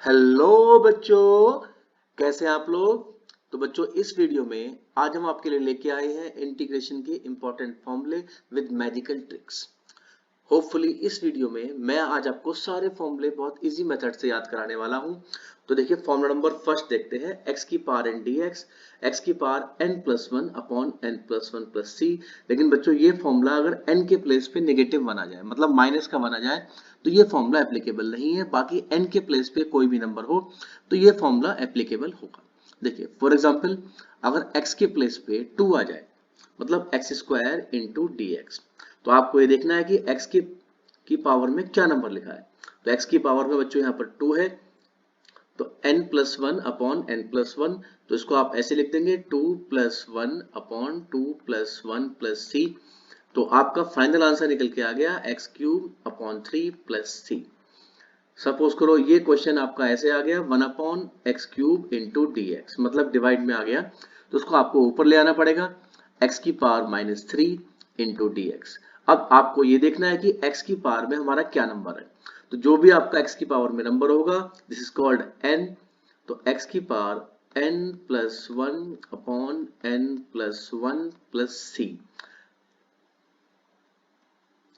Hello बच्चों, कैसे हैं आप लोग। तो बच्चों, इस वीडियो में आज हम आपके लिए लेके आए हैं इंटीग्रेशन के इंपॉर्टेंट फॉर्मूले विद मैजिकल ट्रिक्स। होपफुली इस वीडियो में मैं आज आपको सारे फॉर्मूले बहुत इजी मेथड से याद कराने वाला हूं। तो देखिए, फॉर्मूला नंबर फर्स्ट देखते हैं, x की पावर n dx, x की power n plus one upon n plus one plus C. लेकिन बच्चों, ये फॉर्मूला अगर n के प्लेस पे नेगेटिव बना जाए, मतलब माइनस का बना जाए, तो ये फॉर्मूला एप्लीकेबल नहीं है। बाकी n के प्लेस पे कोई भी नंबर हो तो ये फॉर्मूला एप्लीकेबल होगा। देखिए, फॉर एग्जाम्पल, अगर x के प्लेस पे 2 आ जाए, मतलब x square into D x, तो आपको ये देखना है कि x की पावर में क्या नंबर लिखा है। तो x की पावर में बच्चों यहाँ पर 2 है, तो n plus one upon n plus one, तो इसको आप ऐसे लिख देंगे 2 plus one upon 2 plus one plus सी। तो आपका फाइनल आंसर निकल के आ गया x cube upon 3 plus C. Suppose करो ये क्वेश्चन आपका ऐसे आ गया 1 upon x cube into D X, मतलब डिवाइड में आ गया, तो उसको आपको ऊपर ले आना पड़ेगा, एक्स की power minus 3 into D x. अब आपको ये देखना है कि एक्स की पावर में हमारा क्या नंबर है। तो जो भी आपका x की पावर में नंबर होगा, दिस इज कॉल्ड n। तो x की power n plus one upon n plus one plus C.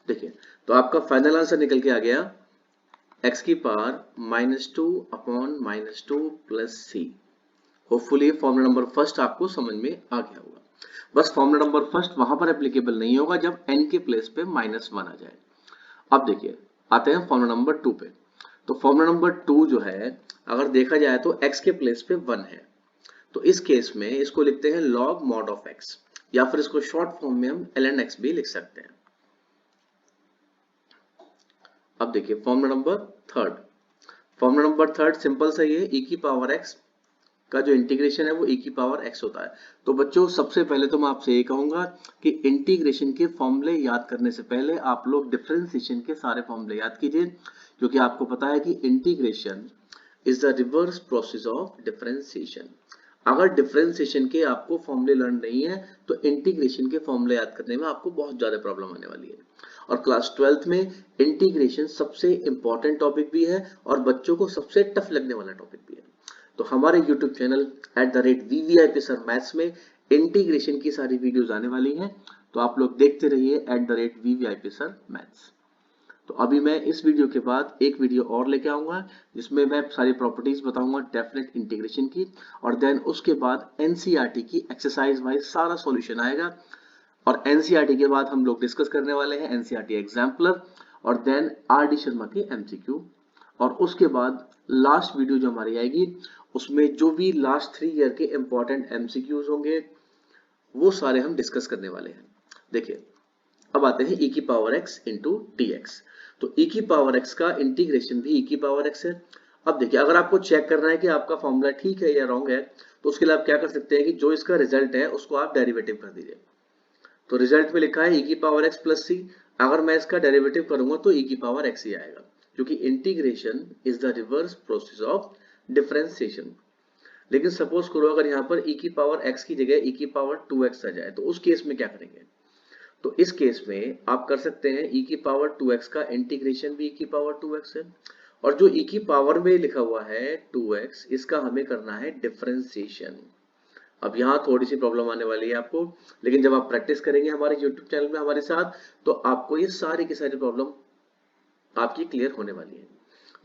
देखिए, तो आपका फाइनल आंसर निकल के आ गया x की power minus two upon minus two plus C. Hopefully formula number first आपको समझ में आ गया होगा। बस फॉर्मूला नंबर फर्स्ट वहां पर एप्लीकेबल नहीं होगा जब n के प्लेस पे माइनस वन आ जाए। अब देखिए, आते हैं फॉर्मूला नंबर टू पे। तो फॉर्मूला नंबर टू जो है, अगर देखा जाए तो x के प्लेस पे 1 है, तो इस केस में इसको लिखते हैं log mod ऑफ x, या फिर इसको शॉर्ट फॉर्म में हम ln x भी लिख सकते हैं। अब देखिए formula number third. Formula number third simple सा ये e की पावर x का जो इंटीग्रेशन है वो e की पावर x होता है। तो बच्चों, सबसे पहले तो मैं आपसे ये कहूंगा कि इंटीग्रेशन के फॉर्मूले याद करने से पहले आप लोग डिफरेंशिएशन के सारे फॉर्मूले याद कीजिए, क्योंकि आपको पता है कि integration is the reverse process of differentiation. अगर डिफरेंशिएशन के आपको फॉर्मूले लर्न नहीं है तो इंटीग्रेशन के फॉर्मूले याद करने में आपको बहुत ज्यादा प्रॉब्लम आने वाली है। और क्लास 12th में इंटीग्रेशन सबसे इंपॉर्टेंट टॉपिक भी है और बच्चों को सबसे टफ लगने वाला टॉपिक भी है। तो हमारे YouTube channel @VVIP sir maths में इंटीग्रेशन की सारी वीडियोस आने वाली हैं, तो आप लोग देखते रहिए @VVIP सर मैथ्स। तो अभी मैं इस वीडियो के बाद एक वीडियो और लेके आऊंगा जिसमें मैं सारी प्रॉपर्टीज बताऊंगा डेफिनेट इंटीग्रेशन की, और देन उसके बाद एनसीईआरटी की एक्सरसाइज वाइज सारा सॉल्यूशन आएगा। और एनसीईआरटी के बाद हम लोग डिस्कस करने वाले हैं एनसीईआरटी एग्जाम्पलर और देन आर डी शर्मा की एमसीक्यू। और उसके बाद लास्ट वीडियो जो हमारी आएगी उसमें जो भी लास्ट 3 ईयर के इंपॉर्टेंट एमसीक्यूज होंगे वो सारे हम डिस्कस करने वाले हैं। देखिए, अब आते हैं e की power x into D x. तो e की पावर x का इंटीग्रेशन भी e की पावर x है। अब देखिए, अगर आपको चेक करना है कि आपका फॉर्मूला ठीक है या रॉन्ग है, तो उसके लिए आप क्या कर सकते हैं कि जो इसका रिजल्ट है उसको आप डेरिवेटिव कर दीजिए। तो रिजल्ट में लिखा है e की पावर x प्लस सी, अगर मैं इसका डेरिवेटिव करूंगा तो e की पावर x ही आएगा, क्योंकि integration is the reverse process of differentiation. लेकिन सपोज करो अगर यहाँ पर e की पावर x की जगह e की पावर 2x आ जाए, तो उस केस में क्या करेंगे। तो इस केस में आप कर सकते हैं e की पावर 2x का इंटीग्रेशन भी e की पावर 2x है, और जो e की पावर में लिखा हुआ है 2x, इसका हमें करना है डिफरेंशिएशन। अब यहाँ थोड़ी सी प्रॉब्लम आने वाली है आपको, लेकिन जब आप प्रैक्टिस करेंगे हमारे YouTube चैनल में हमारे साथ, तो आपको ये सारी की सारी प्रॉब्लम आपकी क्लियर होने वाली है।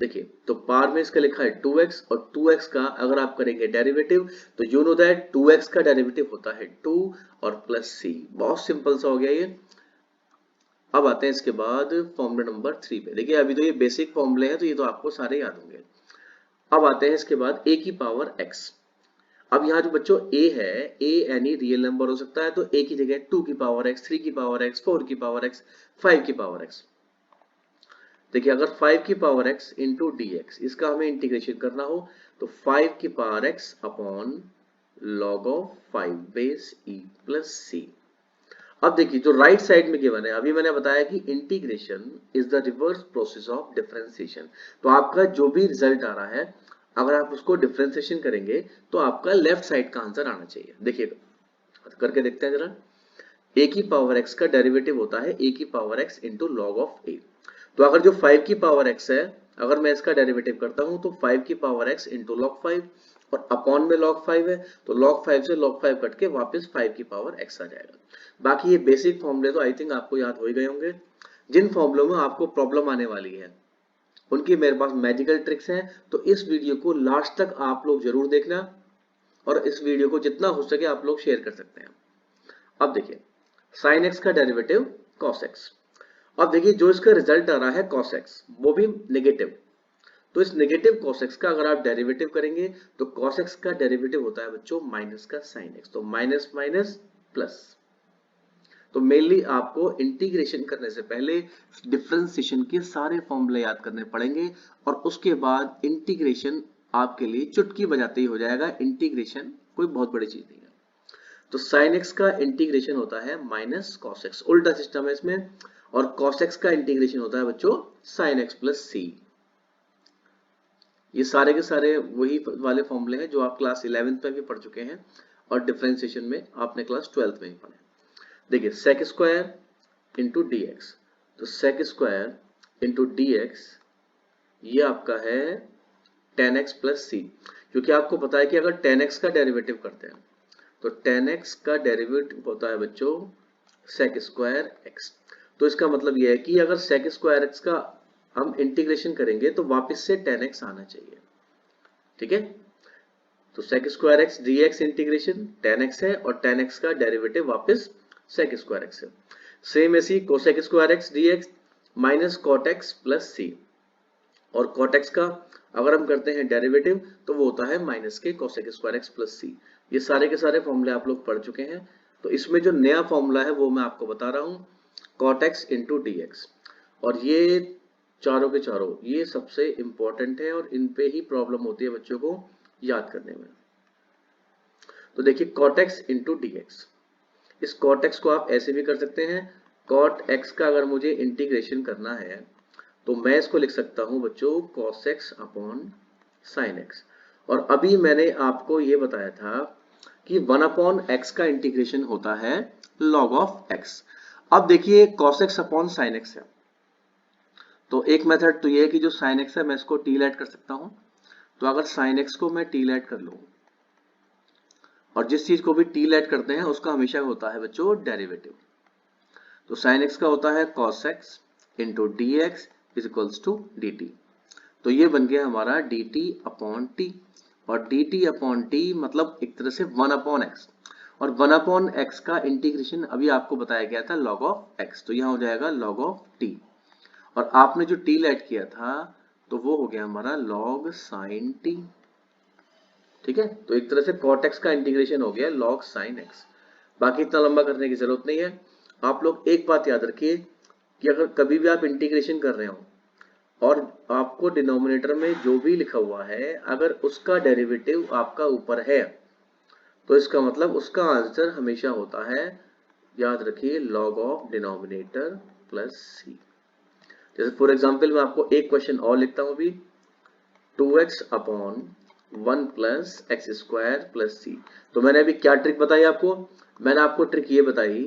देखिए, तो पावर में इसका लिखा है 2x, और 2x का अगर आप करेंगे डेरिवेटिव तो यू नो दैट 2x का डेरिवेटिव होता है 2 और प्लस सी। बहुत सिंपल सा हो गया ये। अब आते हैं इसके बाद फॉर्मूला नंबर 3 पे। देखिए, अभी तो ये बेसिक फॉर्मूले हैं तो ये तो आपको सारे याद होंगे। अब आते हैं इसके बाद a की पावर x। अब यहाँ जो बच्चों a है, a एनी रियल नंबर हो सकता है, तो a की जगह 2 की पावर x, 3 की पावर x, 4 की पावर x, 5 की पावर x। देखिए, अगर 5 की power x into D X, इसका हमें इंटीग्रेशन करना हो तो 5 की power x upon log of 5 base e plus सी। अब देखिए, जो राइट साइड में गिवन है, अभी मैंने बताया कि integration is the reverse process of differentiation. तो आपका जो भी रिजल्ट आ रहा है, अगर आप उसको डिफरेंशिएशन करेंगे तो आपका लेफ्ट साइड का आंसर आना चाहिए। देखिए, करके देखते हैं जरा। a की पावर x का डेरिवेटिव होता है a की power x into log of a। तो अगर जो 5 की पावर x है अगर मैं इसका डेरिवेटिव करता हूं तो 5 की पावर x इंटू log 5 और अपॉन में log 5 है तो log 5 से log 5 कट के वापस 5 की पावर x आ जाएगा। बाकी ये बेसिक फॉर्मूले तो आई थिंक आपको याद हो ही गए होंगे। जिन फॉर्मूलों में आपको प्रॉब्लम आने वाली है उनकी मेरे पास मैजिकल ट्रिक्स हैं, तो इस वीडियो को लास्ट तक आप लोग जरूर देखना और इस वीडियो को जितना हो सके आप लोग शेयर कर सकते हैं। अब देखिए sin x का डेरिवेटिव cos x। अब देखिए जो इसका रिजल्ट आ रहा है cos x वो भी नेगेटिव, तो इस नेगेटिव cos x का अगर आप डेरिवेटिव करेंगे तो cos x का डेरिवेटिव होता है बच्चों माइनस का sin x, तो माइनस माइनस प्लस। तो मेनली आपको इंटीग्रेशन करने से पहले डिफरेंशिएशन के सारे फॉर्मूले याद करने पड़ेंगे और उसके बाद इंटीग्रेशन आपके लिए चुटकी बजाते ही हो जाएगा। इंटीग्रेशन कोई बहुत बड़ी चीज नहीं है। तो sin x का इंटीग्रेशन होता है माइनस cos x, उल्टा सिस्टम है इसमें, और cos x का इंटीग्रेशन होता है बच्चों sin x प्लस c। ये सारे के सारे वही वाले फॉर्मूले हैं जो आप क्लास 11th में भी पढ़ चुके हैं और डिफरेंशिएशन में आपने क्लास 12th में ही पढ़े। देखिए sec square into D x, तो sec square into D x ये आपका है tan x प्लस सी, क्योंकि आपको पता है कि अगर tan x का डेरिवेटिव करते हैं तो tan x का डेरिवेटिव होता है बच्चों sec स्क्वायर x। तो इसका मतलब यह है कि अगर sec स्क्वायर x का हम इंटीग्रेशन करेंगे तो वापस से tan x आना चाहिए, ठीक है। तो sec square x dx integration tan x है और tan x का डेरिवेटिव वापस sec स्क्वायर x है। सेम ऐसी cosec square x dx minus cot x plus c, और cot x का अगर हम करते हैं डेरिवेटिव तो वो होता है माइनस के cosec square x plus c। ये सारे के सारे फॉर्मूले आप लोग पढ़ चुके हैं। तो इसमें जो नया फॉर्मूला है वो मैं आपको बता रहा हूँ, cot x into D x, और ये चारों के चारों ये सबसे इंपॉर्टेंट है और इन पे ही प्रॉब्लम होती है बच्चों को याद करने में। तो देखिए cot x into D x, इस cot x को आप ऐसे भी कर सकते हैं। cot x का अगर मुझे इंटीग्रेशन करना है तो मैं इसको लिख सकता हूं बच्चों cos x upon sin x, और अभी मैंने आपको ये बताया था कि 1 अपॉन x का इंटीग्रेशन होता है log ऑफ x। अब देखिए cos x upon sin x है, तो एक मेथड तो ये है कि जो sin x है मैं इसको t लेट कर सकता हूं। तो अगर sin x को मैं t लेट कर लूं, और जिस चीज को भी t लेट करते हैं उसका हमेशा होता है बच्चों डेरिवेटिव, तो sin x का होता है cos x into D X is equals to D T. तो ये बन गया हमारा डी टी अपॉन टी, और डी टी अपॉन टी मतलब एक तरह से 1 अपॉन एक्स, और 1 अपॉन एक्स का इंटीग्रेशन अभी आपको बताया गया था log ऑफ एक्स, तो यहाँ हो जाएगा log ऑफ टी, और आपने जो टी लेट किया था तो वो हो गया हमारा log sin टी, ठीक है। तो एक तरह से cot x का इंटीग्रेशन हो गया log sin x। बाकी इतना लंबा करने की जरूरत नहीं है। आप लोग एक बात याद रखिए कि अगर कभी भी आप इंटीग्रेशन कर रहे हो और आपको डिनोमिनेटर में जो भी लिखा हुआ है अगर उसका डेरिवेटिव आपका ऊपर है तो इसका मतलब उसका आंसर हमेशा होता है, याद रखिए, log ऑफ डिनोमिनेटर प्लस सी। जैसे फॉर एग्जांपल मैं आपको एक क्वेश्चन और लिखता हूं अभी, 2x upon 1 plus x square plus सी। तो मैंने अभी क्या ट्रिक बताई आपको, मैंने आपको ट्रिक ये बताई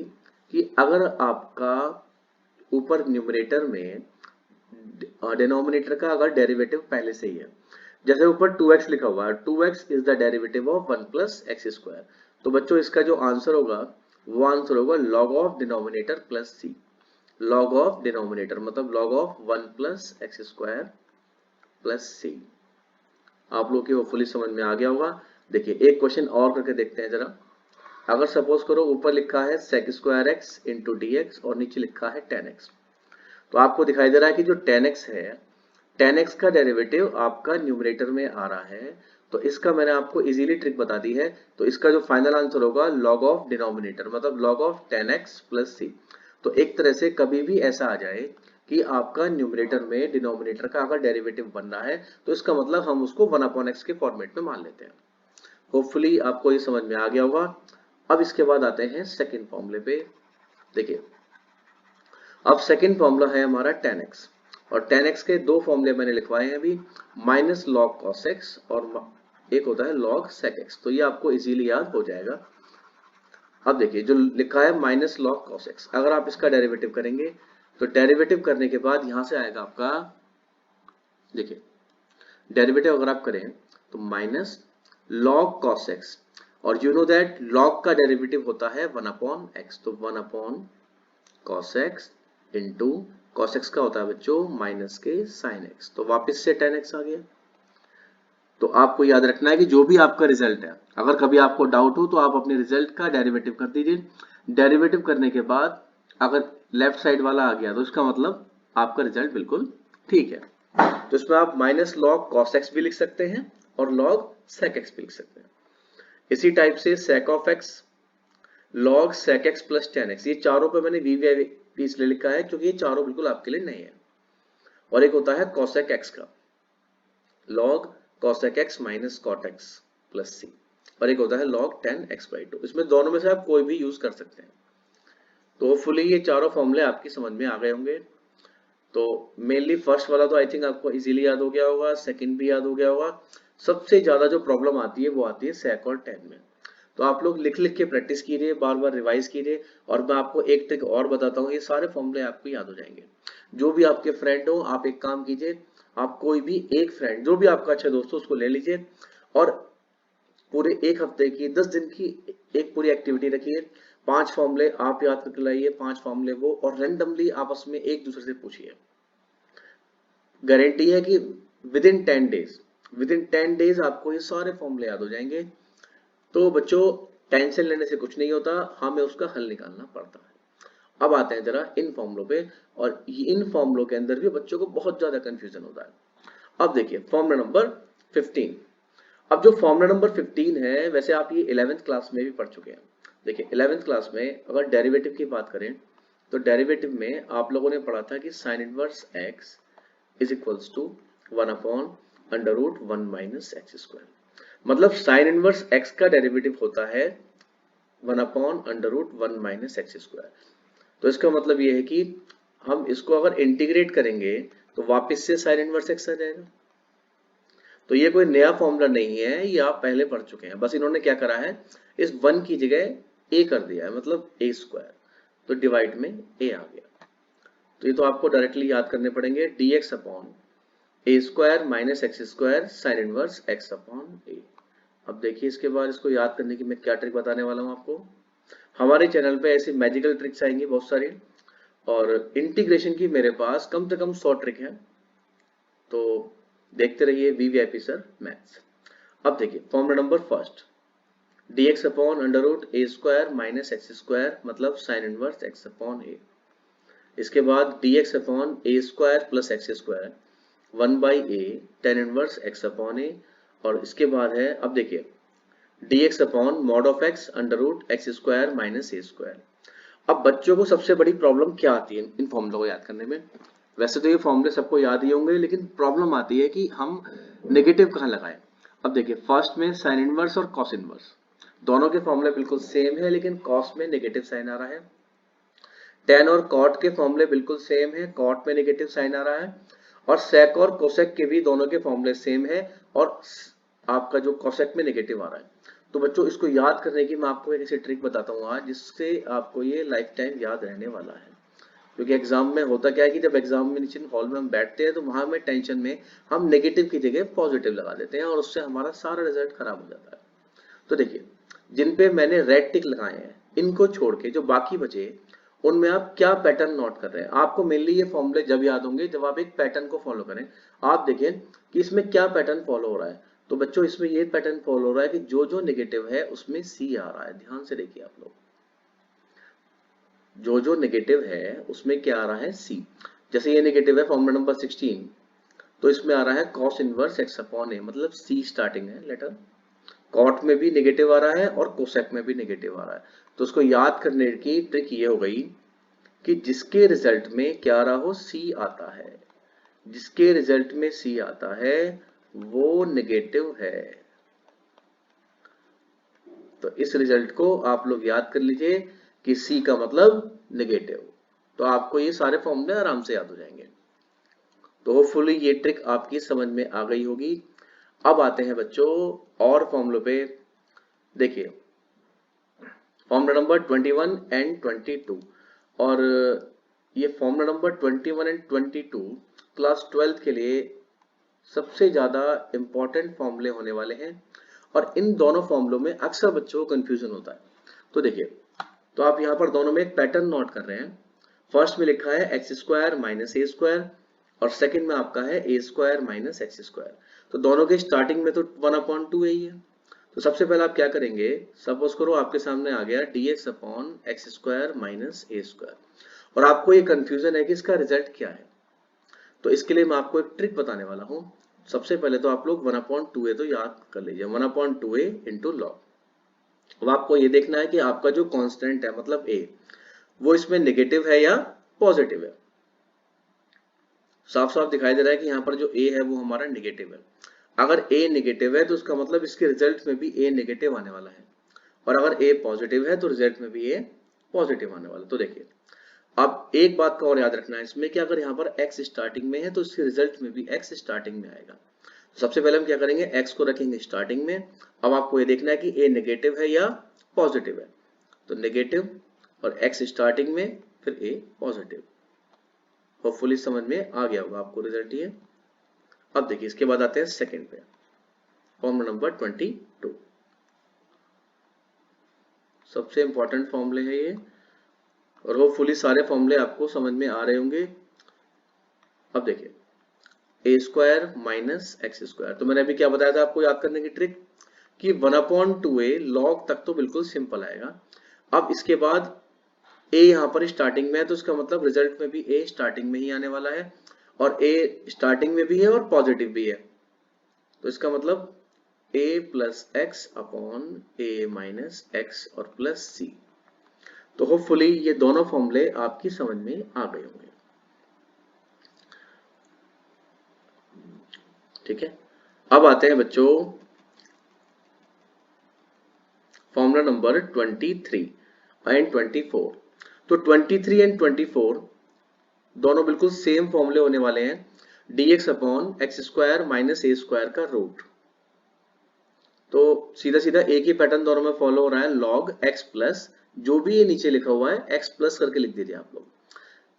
कि अगर आपका ऊपर न्यूमरेटर में डिनोमिनेटर का अगर डेरिवेटिव पहले से ही है, जैसे ऊपर 2x लिखा हुआ है, 2x is the derivative of 1 plus x square, तो बच्चों इसका जो आंसर होगा वो आंसर होगा log of denominator plus C. log of denominator मतलब log of 1 plus x square plus C. आप लोग की होपफुली समझ में आ गया होगा। देखिए एक क्वेश्चन और करके देखते हैं जरा। अगर सपोज करो ऊपर लिखा है sec square x into D x और नीचे लिखा है tan x, तो आपको दिखाई दे रहा है कि जो tan x है, tan x का डेरिवेटिव आपका न्यूमरेटर में आ रहा है, तो इसका मैंने आपको इजीली ट्रिक बता दी है। तो इसका जो फाइनल आंसर होगा log ऑफ डिनोमिनेटर मतलब log of tan x plus सी। तो एक तरह से कभी भी ऐसा आ जाए कि आपका न्यूमरेटर में डिनोमिनेटर का अगर डेरिवेटिव बन रहा है तो इसका मतलब हम उसको 1 अपॉन x के फॉर्मेट में मान लेते हैं। होपफुली आपको ये समझ में आ गया होगा। अब इसके बाद आते हैं सेकेंड फॉर्मूले पे। देखिए अब सेकेंड फॉर्मूला है हमारा tan x, और tan x के दो फॉर्मूले मैंने लिखवाए हैं अभी, माइनस log cos x और एक होता है log sec x, तो ये आपको इजीली याद हो जाएगा। अब देखिए जो लिखा है माइनस log cos x, अगर आप इसका डेरिवेटिव करेंगे तो डेरिवेटिव करने के बाद यहां से आएगा आपका देखिए डेरिवेटिव अगर आप करें तो माइनस लॉग कॉस एक्स, और यू नो दैट लॉग का डेरिवेटिव होता है 1/x, तो 1/cos x into cos x का होता है बच्चों माइनस के sin x, तो वापस से tan x आ गया। तो आपको याद रखना है कि जो भी आपका रिजल्ट है, अगर कभी आपको डाउट हो तो आप अपने रिजल्ट का डेरिवेटिव कर दीजिए। डेरिवेटिव करने के बाद अगर लेफ्ट साइड वाला आ गया तो इसका मतलब आपका रिजल्ट बिल्कुल ठीक है। तो इसमें आप माइनस लॉग कॉस एक्स भी लिख सकते हैं और लॉग सेक एक्स भी लिख सकते हैं। इसी टाइप से sec of X, log sec X plus ten X, ये चारों पे मैंने वी इसलिए लिखा है क्योंकि ये चारों बिल्कुल आपके लिए नए हैं। और एक होता है कॉसेक एक्स का, log cosec x minus cot x plus c, और एक होता है log ten x by two. इसमें दोनों में से आप कोई भी यूज कर सकते हैं। तो होपफुली ये चारों फॉर्मूले आपकी समझ में आ गए होंगे। तो मेनली फर्स्ट वाला तो आई थिंक आपको इजीली याद हो गया होगा, सेकंड भी याद हो गया होगा। सबसे ज्यादा जो प्रॉब्लम आती है वो आती है सेक और टेन में। तो आप लोग लिख लिख के प्रैक्टिस कीजिए, बार बार रिवाइज कीजिए। और मैं आपको एक ट्रिक और बताता हूँ, ये सारे फॉर्मूले आपको याद हो जाएंगे। जो भी आपके फ्रेंड हो, आप एक काम कीजिए, आप कोई भी एक फ्रेंड जो भी आपका अच्छा दोस्त हो उसको ले लीजिए और पूरे एक हफ्ते की 10 दिन की एक पूरी एक्टिविटी रखिए। 5 फॉर्मूले आप याद करके लाइए, 5 फॉर्मूले वो, और रैंडमली आपस में एक दूसरे से पूछिए। गारंटी है कि विदिन 10 डेज आपको ये सारे फॉर्मूले याद हो जाएंगे। तो बच्चों टेंशन लेने से कुछ नहीं होता, हमें उसका हल निकालना पड़ता है। अब आते हैं जरा इन फॉर्मूलों पे, और इन फॉर्मूलों के अंदर भी बच्चों को बहुत ज्यादा कंफ्यूजन होता है। अब देखिए फॉर्मूला नंबर 15। अब जो फॉर्मूला नंबर 15 है, वैसे आप ये 11th क्लास में भी पढ़ चुके हैं। देखिए 11th क्लास में अगर डेरिवेटिव की बात करें तो डेरिवेटिव में आप लोगों ने पढ़ा था कि sine inverse x is equals to 1/√1 minus x square. मतलब साइन इनवर्स x का डेरिवेटिव होता है 1/√1 माइनस एक्स स्क्वायर। तो इसका मतलब ये है कि हम इसको अगर इंटीग्रेट करेंगे तो वापस से साइन इनवर्स x आ जाएगा। तो ये कोई नया फॉर्मूला नहीं है, ये आप पहले पढ़ चुके हैं। बस इन्होंने क्या करा है, इस 1 की जगह a कर दिया है, मतलब a स्क्वायर, तो डिवाइड में a आ गया। तो ये तो आपको डायरेक्टली याद करने पड़ेंगे, dx upon a square minus x square sine inverse x upon a। अब देखिए इसके बाद इसको याद करने की मैं क्या ट्रिक बताने वाला हूँ आपको। हमारे चैनल पे ऐसी मैजिकल ट्रिक्स आएंगी बहुत सारी, और इंटीग्रेशन की मेरे पास कम से कम 100 ट्रिक है। तो देखते रहिए वीवीआईपी सर मैथ्स। अब देखिए formula number first, dx upon under root a square minus x square, मतलब sine inverse x upon a। इसके बाद dx upon a square plus x square 1/a tan inverse x upon a। और इसके बाद है, अब देखिए dx upon mod of x under root x square minus a square. अब बच्चों को सबसे बड़ी प्रॉब्लम क्या आती है इन फॉर्मूलों को याद करने में। वैसे तो ये फॉर्मूले सबको याद ही होंगे, लेकिन प्रॉब्लम आती है कि हम नेगेटिव कहाँ लगाएं। अब देखिए फर्स्ट में साइन इनवर्स और कॉस इनवर्स, दोनों के फॉर्मूले बिल्कुल सेम है, लेकिन कॉस में नेगेटिव साइन आ रहा है। टेन और कॉट के फॉर्मूले बिल्कुल सेम है, कॉट में नेगेटिव साइन आ रहा है। और सेक और कोसेक के भी दोनों के फॉर्मूले सेम है, और आपका जो कोसेक में नेगेटिव आ रहा है। तो बच्चों इसको याद करने की मैं आपको एक ऐसी ट्रिक बताता हूँ आज, जिससे आपको ये लाइफ टाइम याद रहने वाला है। क्योंकि एग्जाम में होता क्या है कि जब एग्जामिनेशन हॉल में हम बैठते हैं तो वहां में टेंशन में हम नेगेटिव की जगह पॉजिटिव लगा देते हैं, और उससे हमारा सारा रिजल्ट खराब हो जाता है। तो देखिए जिन पे मैंने रेड टिक लगाए हैं, इनको छोड़ के जो बाकी बचे उनमें आप क्या पैटर्न नोट कर रहे हैं। आपको मेनली ये फॉर्मूले जब याद होंगे जब आप एक पैटर्न को फॉलो करें। आप देखिए कि इसमें क्या पैटर्न फॉलो हो रहा है। तो बच्चों इसमें ये पैटर्न फॉलो हो रहा है कि जो जो नेगेटिव है उसमें सी आ रहा है। ध्यान से देखिए आप लोग, जो जो नेगेटिव है उसमें क्या आ रहा है, सी। जैसे ये नेगेटिव है फॉर्मूला नंबर 16, तो इसमें आ रहा है cos inverse x upon a, मतलब सी स्टार्टिंग है लेटर। कॉट में भी नेगेटिव आ रहा है और कोसेक में भी नेगेटिव आ रहा है। तो उसको याद करने की ट्रिक ये हो गई कि जिसके रिजल्ट में क्या रहा हो, सी आता है, जिसके रिजल्ट में सी आता है वो नेगेटिव है। तो इस रिजल्ट को आप लोग याद कर लीजिए कि सी का मतलब नेगेटिव। तो आपको ये सारे फॉर्मूले आराम से याद हो जाएंगे। तो होपफुली ये ट्रिक आपकी समझ में आ गई होगी। अब आते हैं बच्चों और फॉर्मूलों पे। देखिए फॉर्मूला नंबर 21 एंड 22, और ये formula number 21 and 22 class 12th के लिए सबसे ज्यादा इंपॉर्टेंट फॉर्मूले होने वाले हैं और इन दोनों फॉर्मूलों में अक्सर बच्चों को कंफ्यूजन होता है। तो देखिए, तो आप यहाँ पर दोनों में एक पैटर्न नोट कर रहे हैं। फर्स्ट में लिखा है x square minus a square और सेकंड में आपका है ए स्क्वायर माइनस एक्स स्क्वायर। तो दोनों के स्टार्टिंग में तो 1/2 ही है। तो सबसे पहले आप क्या करेंगे, सपोज करो आपके सामने आ गया dx upon x square minus a square और आपको ये कंफ्यूजन है कि इसका रिजल्ट क्या है। तो इसके लिए मैं आपको एक ट्रिक बताने वाला हूँ। सबसे पहले तो आप लोग 1/2a तो याद कर लीजिए, 1/2a इंटू लॉग। अब आपको ये देखना है कि आपका जो कांस्टेंट है मतलब a, वो इसमें नेगेटिव है या पॉजिटिव है। साफ साफ दिखाई दे रहा है कि यहाँ पर जो a है वो हमारा नेगेटिव है। अगर a नेगेटिव है तो उसका मतलब इसके रिजल्ट में भी a नेगेटिव आने वाला है और अगर a पॉजिटिव है तो रिजल्ट में भी a पॉजिटिव आने वाला है। तो देखिए, अब एक बात का और याद रखना है इसमें कि अगर यहाँ पर x स्टार्टिंग में है तो इसके रिजल्ट में भी x स्टार्टिंग में आएगा। सबसे पहले हम क्या करेंगे, x को रखेंगे स्टार्टिंग में। अब आपको ये देखना है कि a नेगेटिव है या पॉजिटिव है। तो नेगेटिव और x स्टार्टिंग में फिर a पॉजिटिव। होपफुली समझ में आ गया होगा आपको रिजल्ट ये। अब देखिए, इसके बाद आते हैं सेकंड पे, फॉर्मूला नंबर 22। सबसे इंपॉर्टेंट फॉर्मूले है ये और होपफुली सारे फॉर्मूले आपको समझ में आ रहे होंगे। अब देखिए, ए स्क्वायर माइनस एक्स स्क्वायर, तो मैंने अभी क्या बताया था आपको याद करने की ट्रिक कि 1/2a लॉग तक तो बिल्कुल सिंपल आएगा। अब इसके बाद a यहाँ पर स्टार्टिंग में है तो इसका मतलब रिजल्ट में भी a स्टार्टिंग में ही आने वाला है और a स्टार्टिंग में भी है और पॉजिटिव भी है। तो इसका मतलब a plus x upon a minus x और प्लस c। तो होपफुली ये दोनों फॉर्मूले आपकी समझ में आ गए होंगे। ठीक है, अब आते हैं बच्चों फॉर्मूला नंबर 23 एंड 24। तो 23 एंड 24 दोनों बिल्कुल सेम फॉर्मूले होने वाले हैं, dx upon x square minus a square का रूट। तो सीधा सीधा एक ही पैटर्न दोनों में फॉलो हो रहा है, log x प्लस जो भी ये नीचे लिखा हुआ है x प्लस करके लिख दीजिए आप लोग।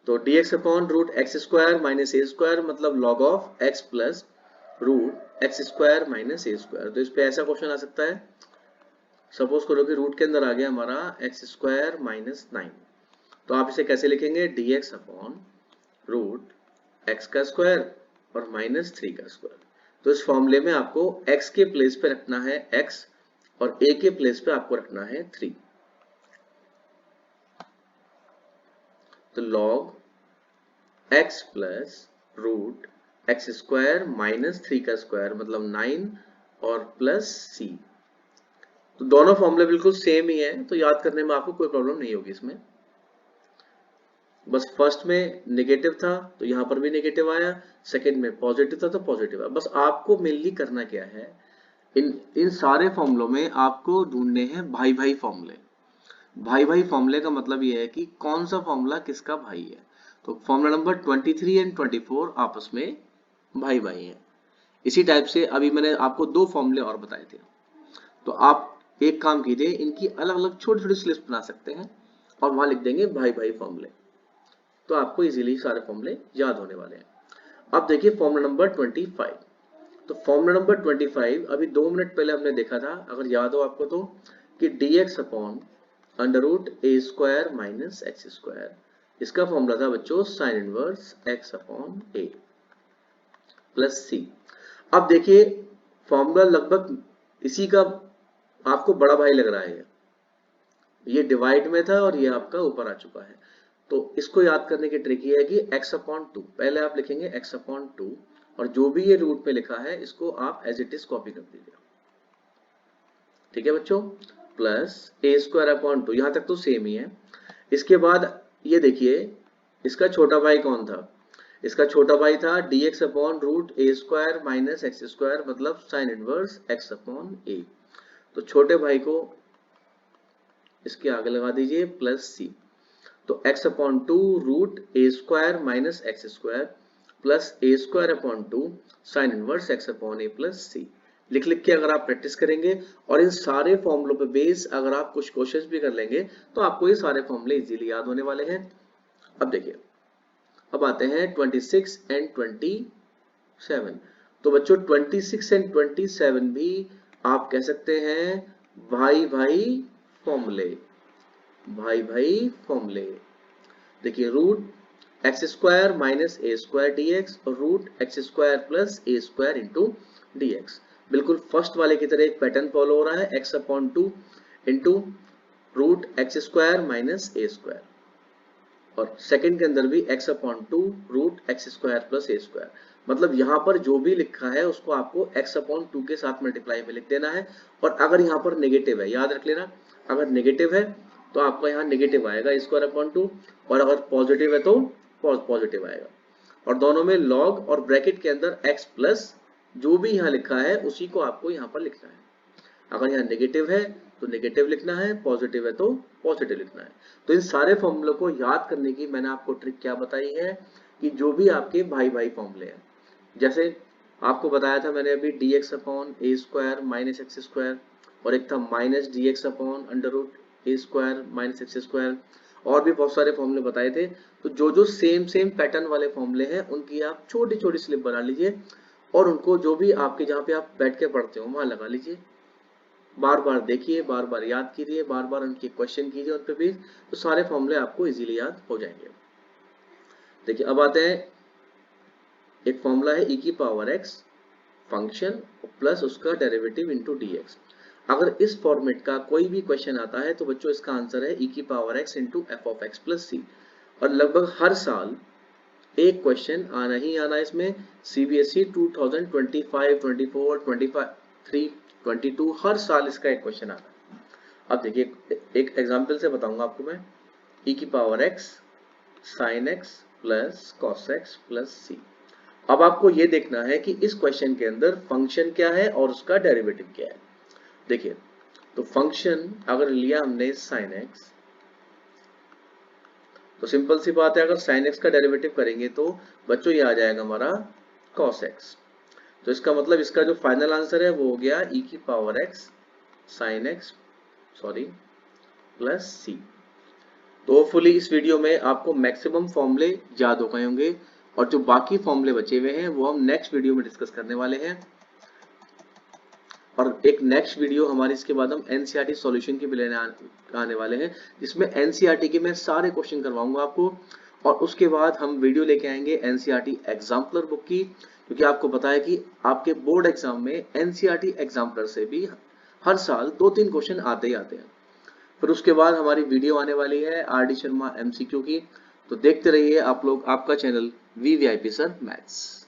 तो dx upon root x square minus a square मतलब log of x plus root x square minus a square. तो इस पे ऐसा क्वेश्चन आ सकता है, सपोज करो कि रूट के अंदर आ गया हमारा एक्स स्क्वायर माइनस 9। तो आप इसे कैसे लिखेंगे, dx अपॉन रूट एक्स का स्क्वायर और माइनस 3 का स्क्वायर। तो इस फॉर्मूले में आपको x के प्लेस पे रखना है x और a के प्लेस पे आपको रखना है 3। तो log x plus root x square minus 3 का स्क्वायर मतलब 9 और प्लस c। तो दोनों फॉर्मूले बिल्कुल सेम ही है, तो याद करने में आपको कोई प्रॉब्लम नहीं होगी इसमें। बस फर्स्ट में नेगेटिव था तो यहाँ पर भी नेगेटिव आया, सेकंड में पॉजिटिव था तो पॉजिटिव आया। बस आपको मेनली करना क्या है, इन सारे फॉर्मूलों में आपको ढूंढने हैं भाई भाई फॉर्मूले। भाई भाई फॉर्मूले का मतलब ये है कि कौन सा फॉर्मूला किसका भाई है। तो फॉर्मूला नंबर 23 एंड 24 आपस में भाई भाई हैं। इसी टाइप से अभी मैंने आपको दो फॉर्मूले और बताए थे। तो आप एक काम कीजिए, इनकी अलग अलग छोटी छोटी स्लिप्स बना सकते हैं और वहां लिख देंगे भाई भाई फॉर्मूले। तो आपको इजीली सारे फॉर्मूले याद होने वाले हैं। अब देखिए फॉर्मूला नंबर 25। तो फॉर्मूला नंबर 25 अभी 2 मिनट पहले हमने देखा था, अगर याद हो आपको तो, कि dx अपॉन अंडर रूट ए स्क्वायर माइनस एक्स स्क्वायर, इसका फॉर्मूला था बच्चों sign inverse x upon a plus c। अब देखिए फॉर्मूला लगभग इसी का आपको बड़ा भाई लग रहा है, ये डिवाइड में था और ये आपका ऊपर आ चुका है। तो इसको याद करने की ट्रिक ये है कि x अपॉन 2 पहले आप लिखेंगे x अपॉन 2 और जो भी ये रूट पे लिखा है इसको आप एज इट इज कॉपी कर दीजिए। ठीक है बच्चों, प्लस ए स्क्वायर अपॉन 2, यहां तक तो सेम ही है। इसके बाद ये देखिए इसका छोटा भाई कौन था, इसका छोटा भाई था dx अपॉन रूट ए स्क्वायर माइनस एक्स स्क्वायर मतलब sine inverse x upon a। तो छोटे भाई को इसके आगे लगा दीजिए प्लस c। तो x upon 2 root A square minus x square plus A square upon 2 sine inverse x upon a plus c। लिख लिख के अगर आप प्रैक्टिस करेंगे और इन सारे फॉर्मूलों पे बेस अगर आप कुछ क्वेश्चंस भी कर लेंगे तो आपको ये सारे फॉर्मूले इजीली याद होने वाले हैं। अब देखिए, अब आते हैं 26 एंड 27। तो बच्चों 26 एंड 27 भी आप कह सकते हैं भाई भाई फॉर्मूले, भाई भाई फॉर्मूले। देखिए root x square minus a square d x और रूट एक्स स्क्वायर प्लस ए स्क्वायर इंटू डी एक्स, बिल्कुल फर्स्ट वाले की तरह एक पैटर्न फॉलो हो रहा है, x upon two into root x square minus a square, और सेकंड के अंदर भी x upon two root x square plus ए स्क्वायर। मतलब यहाँ पर जो भी लिखा है उसको आपको x अपॉन टू के साथ मल्टीप्लाई में लिख देना है, और अगर यहाँ पर नेगेटिव है याद रख लेना, अगर नेगेटिव है तो आपका यहाँ नेगेटिव आएगा स्क्वायर अपॉन टू, और अगर पॉजिटिव है तो पॉजिटिव आएगा, और दोनों में लॉग और ब्रैकेट के अंदर x प्लस जो भी यहाँ लिखा है उसी को आपको यहाँ पर लिखना है। अगर यहाँ नेगेटिव है तो नेगेटिव लिखना है, पॉजिटिव है तो पॉजिटिव लिखना है। तो इन सारे फॉर्मूलों को याद करने की मैंने आपको ट्रिक क्या बताई है कि जो भी आपके भाई भाई फॉर्मूले हैं, जैसे आपको बताया था मैंने अभी d x upon a square minus x square, और एक था minus d x upon under root ए स्क्वायर माइनस एक्स स्क्वायर, और भी बहुत सारे फॉर्मूले बताए थे। तो जो जो सेम पैटर्न वाले फॉर्मूले हैं उनकी आप छोटी छोटी स्लिप बना लीजिए, और उनको जो भी आपके जहाँ पे आप बैठ के पढ़ते हो वहां लगा लीजिए, बार बार देखिए, बार बार याद कीजिए, बार बार उनके क्वेश्चन कीजिए उन पे भी, तो सारे फॉर्मूले आपको इजीली याद हो जाएंगे। देखिए अब आते हैं, एक फॉर्मूला है e की पावर x फंक्शन प्लस उसका डेरिवेटिव इनटू dx। अगर इस फॉर्मेट का कोई भी क्वेश्चन आता है तो बच्चों इसका आंसर है e की power x into f of x plus c, और लगभग हर साल एक क्वेश्चन आना ही आना इसमें। सीबीएसई 2025, 24, 25, 22 हर साल इसका एक क्वेश्चन आता है। अब देखिए एक एग्जांपल से बताऊंगा आपको मैं, e की power x sin x plus cos x plus सी। अब आपको ये देखना है कि इस क्वेश्चन के अंदर फंक्शन क्या है और उसका डेरिवेटिव क्या है। देखिए तो फंक्शन अगर लिया हमने sin x, तो सिंपल सी बात है, अगर sin x का डेरिवेटिव करेंगे तो बच्चों ये आ जाएगा हमारा cos x। तो इसका मतलब इसका जो फाइनल आंसर है वो हो गया e की power x sin x plus सी। तो होपफुली इस वीडियो में आपको मैक्सिमम फॉर्मूले याद हो गए होंगे, और जो बाकी फॉर्मूले बचे हुए हैं वो हम नेक्स्ट वीडियो में डिस्कस करने वाले हैं। और एक नेक्स्ट वीडियो हमारी इसके बाद हम एनसीईआरटी सॉल्यूशन की भी लेने आने वाले हैं, जिसमें एनसीईआरटी के मैं सारे क्वेश्चन करवाऊंगा आपको, और उसके बाद हम वीडियो लेके आएंगे एनसीईआरटी एग्जाम्पलर बुक की, क्योंकि आपको पता है कि आपके बोर्ड एग्जाम में एनसीईआरटी एग्जाम्पलर से भी हर साल 2-3 क्वेश्चन आते ही आते हैं। फिर उसके बाद हमारी वीडियो आने वाली है आर डी शर्मा एमसीक्यू की। तो देखते रहिए आप लोग आपका चैनल वीवीआईपी सर मैथ्स।